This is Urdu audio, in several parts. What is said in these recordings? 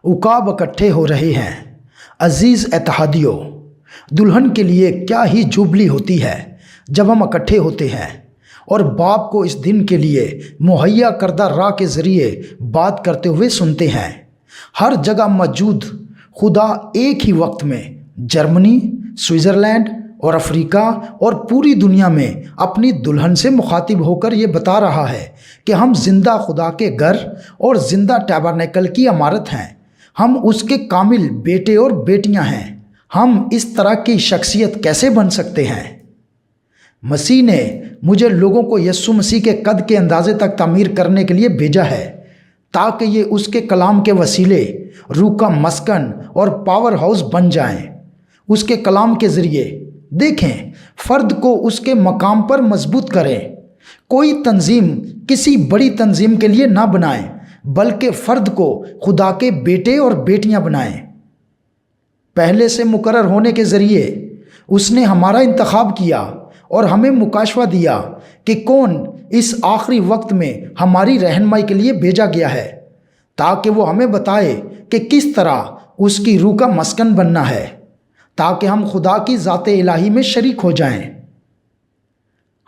عقاب اکٹھے ہو رہے ہیں۔ عزیز اتحادیوں، دلہن کے لیے کیا ہی جوبلی ہوتی ہے جب ہم اکٹھے ہوتے ہیں اور باپ کو اس دن کے لیے مہیا کردہ راہ کے ذریعے بات کرتے ہوئے سنتے ہیں۔ ہر جگہ موجود خدا ایک ہی وقت میں جرمنی، سوئٹزرلینڈ اور افریقہ اور پوری دنیا میں اپنی دلہن سے مخاطب ہو کر یہ بتا رہا ہے کہ ہم زندہ خدا کے گھر اور زندہ ٹیبرنیکل کی عمارت ہیں۔ ہم اس کے کامل بیٹے اور بیٹیاں ہیں۔ ہم اس طرح کی شخصیت کیسے بن سکتے ہیں؟ مسیح نے مجھے لوگوں کو یسوع مسیح کے قد کے اندازے تک تعمیر کرنے کے لیے بھیجا ہے تاکہ یہ اس کے کلام کے وسیلے روح کا مسکن اور پاور ہاؤس بن جائیں۔ اس کے کلام کے ذریعے دیکھیں، فرد کو اس کے مقام پر مضبوط کریں۔ کوئی تنظیم کسی بڑی تنظیم کے لیے نہ بنائیں بلکہ فرد کو خدا کے بیٹے اور بیٹیاں بنائیں۔ پہلے سے مقرر ہونے کے ذریعے اس نے ہمارا انتخاب کیا اور ہمیں مکاشفہ دیا کہ کون اس آخری وقت میں ہماری رہنمائی کے لیے بھیجا گیا ہے، تاکہ وہ ہمیں بتائے کہ کس طرح اس کی روح کا مسکن بننا ہے، تاکہ ہم خدا کی ذات الہی میں شریک ہو جائیں۔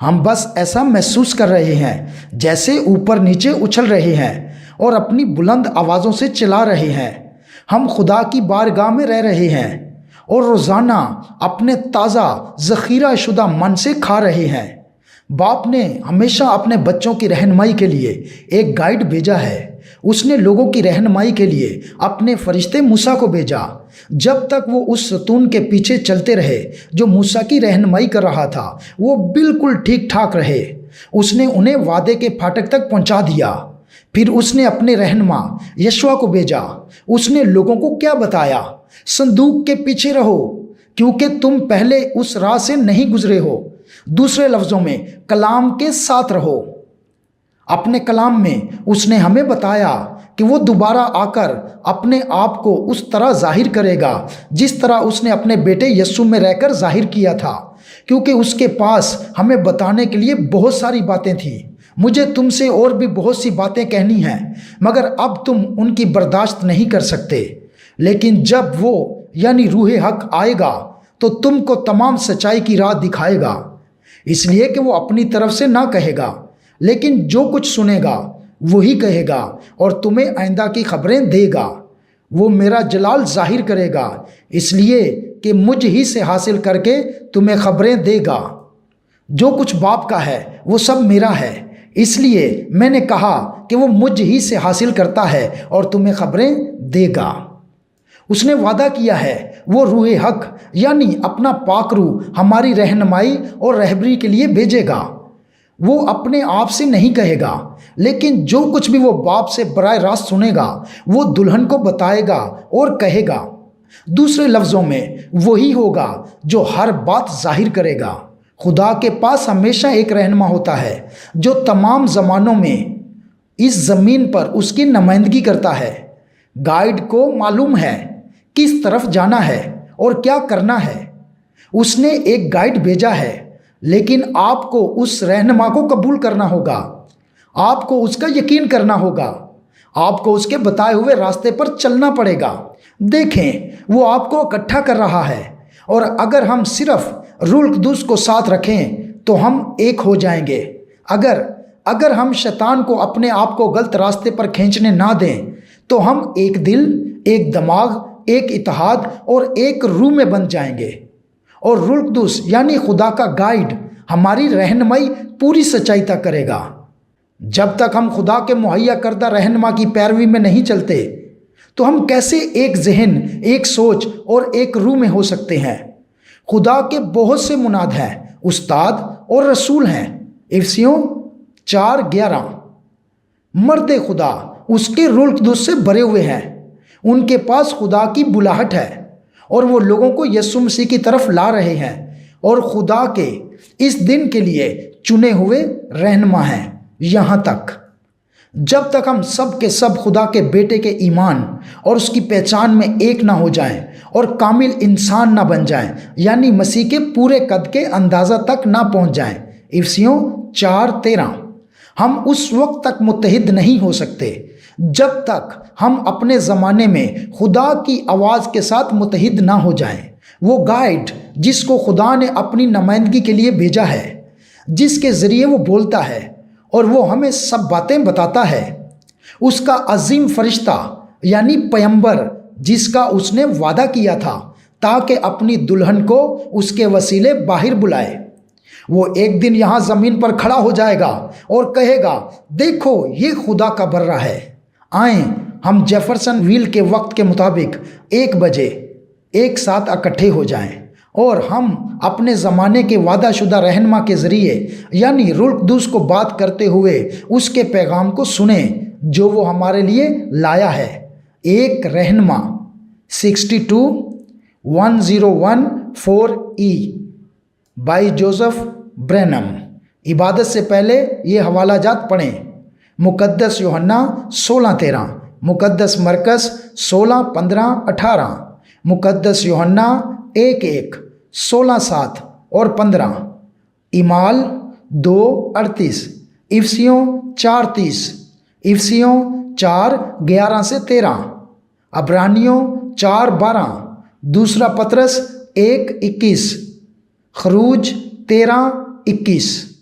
ہم بس ایسا محسوس کر رہے ہیں جیسے اوپر نیچے اچھل رہے ہیں اور اپنی بلند آوازوں سے چلا رہے ہیں۔ ہم خدا کی بارگاہ میں رہ رہے ہیں اور روزانہ اپنے تازہ ذخیرہ شدہ من سے کھا رہے ہیں۔ باپ نے ہمیشہ اپنے بچوں کی رہنمائی کے لیے ایک گائیڈ بھیجا ہے۔ اس نے لوگوں کی رہنمائی کے لیے اپنے فرشتے موسیٰ کو بھیجا۔ جب تک وہ اس ستون کے پیچھے چلتے رہے جو موسیٰ کی رہنمائی کر رہا تھا، وہ بالکل ٹھیک ٹھاک رہے۔ اس نے انہیں وعدے کے پھاٹک تک پہنچا دیا۔ پھر اس نے اپنے رہنما یشوع کو بھیجا۔ اس نے لوگوں کو کیا بتایا؟ صندوق کے پیچھے رہو کیونکہ تم پہلے اس راہ سے نہیں گزرے ہو۔ دوسرے لفظوں میں، کلام کے ساتھ رہو۔ اپنے کلام میں اس نے ہمیں بتایا کہ وہ دوبارہ آ کر اپنے آپ کو اس طرح ظاہر کرے گا جس طرح اس نے اپنے بیٹے یسوع میں رہ کر ظاہر کیا تھا، کیونکہ اس کے پاس ہمیں بتانے کے لیے بہت ساری باتیں تھیں۔ مجھے تم سے اور بھی بہت سی باتیں کہنی ہیں، مگر اب تم ان کی برداشت نہیں کر سکتے۔ لیکن جب وہ یعنی روح حق آئے گا تو تم کو تمام سچائی کی راہ دکھائے گا، اس لیے کہ وہ اپنی طرف سے نہ کہے گا، لیکن جو کچھ سنے گا وہی کہے گا اور تمہیں آئندہ کی خبریں دے گا۔ وہ میرا جلال ظاہر کرے گا، اس لیے کہ مجھ ہی سے حاصل کر کے تمہیں خبریں دے گا۔ جو کچھ باپ کا ہے وہ سب میرا ہے، اس لیے میں نے کہا کہ وہ مجھ ہی سے حاصل کرتا ہے اور تمہیں خبریں دے گا۔ اس نے وعدہ کیا ہے وہ روح حق یعنی اپنا پاک روح ہماری رہنمائی اور رہبری کے لیے بھیجے گا۔ وہ اپنے آپ سے نہیں کہے گا، لیکن جو کچھ بھی وہ باپ سے براہ راست سنے گا وہ دلہن کو بتائے گا اور کہے گا۔ دوسرے لفظوں میں، وہی ہوگا جو ہر بات ظاہر کرے گا۔ خدا کے پاس ہمیشہ ایک رہنما ہوتا ہے جو تمام زمانوں میں اس زمین پر اس کی نمائندگی کرتا ہے۔ گائیڈ کو معلوم ہے کس طرف جانا ہے اور کیا کرنا ہے۔ اس نے ایک گائیڈ بھیجا ہے، لیکن آپ کو اس رہنما کو قبول کرنا ہوگا۔ آپ کو اس کا یقین کرنا ہوگا۔ آپ کو اس کے بتائے ہوئے راستے پر چلنا پڑے گا۔ دیکھیں، وہ آپ کو اکٹھا کر رہا ہے، اور اگر ہم صرف روح القدس کو ساتھ رکھیں تو ہم ایک ہو جائیں گے۔ اگر ہم شیطان کو اپنے آپ کو غلط راستے پر کھینچنے نہ دیں تو ہم ایک دل، ایک دماغ، ایک اتحاد اور ایک روح میں بن جائیں گے، اور روح القدس یعنی خدا کا گائیڈ ہماری رہنمائی پوری سچائی تک کرے گا۔ جب تک ہم خدا کے مہیا کردہ رہنما کی پیروی میں نہیں چلتے تو ہم کیسے ایک ذہن، ایک سوچ اور ایک روح میں ہو سکتے ہیں؟ خدا کے بہت سے مناد ہیں، استاد اور رسول ہیں۔ افسیوں 4:11۔ مرد خدا اس کے روح القدس سے بھرے ہوئے ہیں، ان کے پاس خدا کی بلاہٹ ہے اور وہ لوگوں کو یسوع مسیح کی طرف لا رہے ہیں اور خدا کے اس دن کے لیے چنے ہوئے رہنما ہیں۔ یہاں تک جب تک ہم سب کے سب خدا کے بیٹے کے ایمان اور اس کی پہچان میں ایک نہ ہو جائیں اور کامل انسان نہ بن جائیں، یعنی مسیح کے پورے قد کے اندازہ تک نہ پہنچ جائیں۔ افسیوں 4:13۔ ہم اس وقت تک متحد نہیں ہو سکتے جب تک ہم اپنے زمانے میں خدا کی آواز کے ساتھ متحد نہ ہو جائیں۔ وہ گائیڈ جس کو خدا نے اپنی نمائندگی کے لیے بھیجا ہے، جس کے ذریعے وہ بولتا ہے اور وہ ہمیں سب باتیں بتاتا ہے، اس کا عظیم فرشتہ یعنی پیغمبر جس کا اس نے وعدہ کیا تھا تاکہ اپنی دلہن کو اس کے وسیلے باہر بلائے، وہ ایک دن یہاں زمین پر کھڑا ہو جائے گا اور کہے گا، دیکھو یہ خدا کا برہ ہے۔ آئیں ہم جیفرسن ویل کے وقت کے مطابق 1 بجے ایک ساتھ اکٹھے ہو جائیں اور ہم اپنے زمانے کے وعدہ شدہ رہنما کے ذریعے یعنی روح القدس کو بات کرتے ہوئے اس کے پیغام کو سنیں جو وہ ہمارے لیے لایا ہے۔ ایک رہنما 62-1014 بائی جوزف برینم۔ عبادت سے پہلے یہ حوالہ جات پڑھیں۔ مقدس یوحنا 16:13، مقدس مرکز 16:15-18، مقدس یوحنا 1:1، 16:7 اور 15، اعمال 2:38، افسیوں 4:30، افسیوں 4:11-13، عبرانیوں 4:12، دوسرا پطرس 1:21، خروج 13:21۔